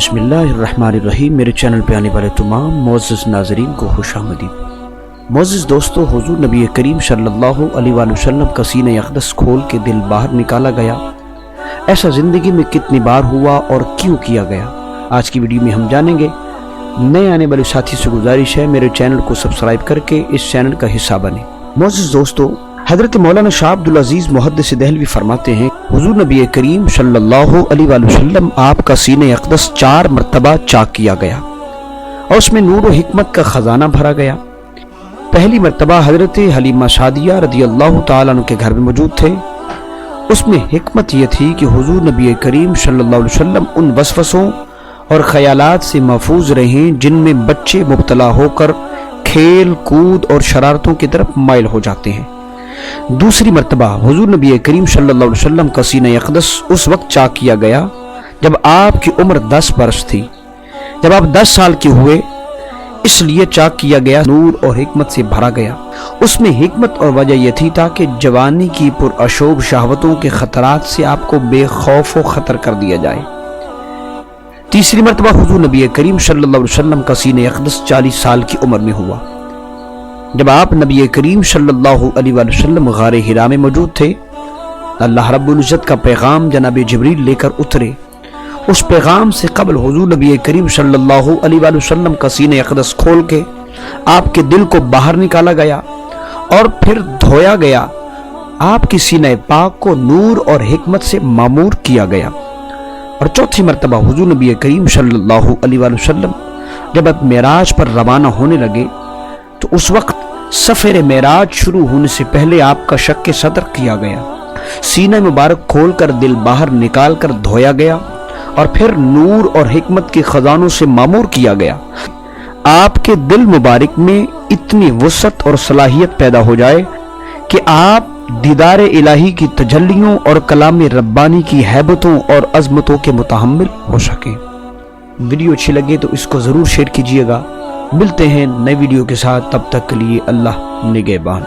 बिस्मिल्लाहिर्रहमानिर्रहीम। मेरे चैनल पे आने वाले तमाम मोअज़्ज़ज़ नाज़रीन को खुश आमदीद। मोअज़्ज़ज़ दोस्तों, हुज़ूर नबी करीम सल्लल्लाहु अलैहि वसल्लम का सीने अक़दस खोल के दिल बाहर निकाला गया। ऐसा ज़िंदगी में कितनी बार हुआ और क्यों किया गया, आज की वीडियो में हम जानेंगे। नए आने वाले साथी से गुजारिश है मेरे चैनल को सब्सक्राइब करके इस चैनल का हिस्सा बने। मोअज़्ज़ज़ दोस्तों, हज़रत मौलाना शाह अब्दुल अज़ीज़ मुहद्दिस देहलवी फरमाते हैं, हुज़ूर नबी करीम सल्लल्लाहु अलैहि वसल्लम आपका सीने अक़दस 4 मरतबा चाक किया गया और उसमें नूर व हिकमत का खजाना भरा गया। पहली मरतबा हज़रत हलीमा सादिया रज़ियल्लाहु ताला अन्हा के घर में मौजूद थे। उसमें हिकमत यह थी कि हुज़ूर नबी करीम सल्लल्लाहु अलैहि वसल्लम उन वसवसों और ख़यालात से महफूज रहें जिनमें बच्चे मुब्तला होकर खेल कूद और शरारतों की तरफ माइल हो जाते हैं। दूसरी मरतबा हुज़ूर नबी करीम सल्लल्लाहु अलैहि वसल्लम का सीना अक़दस उस वक्त चाक किया गया जब आपकी उम्र 10 बरस थी। जब आप 10 साल के हुए, इसलिए चाक किया गया, नूर और हिकमत से भरा गया। उसमें हिकमत और वजह यह थी ताकि जवानी की पुरअशोब शहवतों के खतरात से आपको बेखौफ व खतर कर दिया जाए। तीसरी मरतबा हुज़ूर नबी करीम सल्लल्लाहु अलैहि वसल्लम का सीने अक़दस 40 साल की उम्र में हुआ, जब आप नबी करीम सल्लल्लाहु अलैहि वसल्लम गारे हिरा में मौजूद थे। अल्लाह रब्बुल इज़्ज़त का पैगाम जनाब जिब्रील लेकर उतरे। उस पैगाम से कबल हुज़ूर नबी करीम सल्लल्लाहु अलैहि वसल्लम का सीने अक़दस खोल के आपके दिल को बाहर निकाला गया और फिर धोया गया। आपकी सीने पाक को नूर और हिकमत से मामूर किया गया। और चौथी मरतबा हुज़ूर नबी करीम सल्लल्लाहु अलैहि वसल्लम जब आप मेराज पर रवाना होने लगे तो उस वक्त सफ़र मेराज शुरू होने से पहले आपका शक्के सदर किया गया। सीना मुबारक खोलकर दिल बाहर निकाल कर धोया गया और फिर नूर और हिकमत के खजानों से मामूर किया गया। आपके दिल मुबारक में इतनी वुसअत और सलाहियत पैदा हो जाए कि आप दीदार इलाही की तजल्लियों और कलाम रब्बानी की हैबतों और अजमतों के मुतहम्मिल हो सके। वीडियो अच्छी लगे तो इसको ज़रूर शेयर कीजिएगा। मिलते हैं नए वीडियो के साथ, तब तक के लिए अल्लाह निगहबान।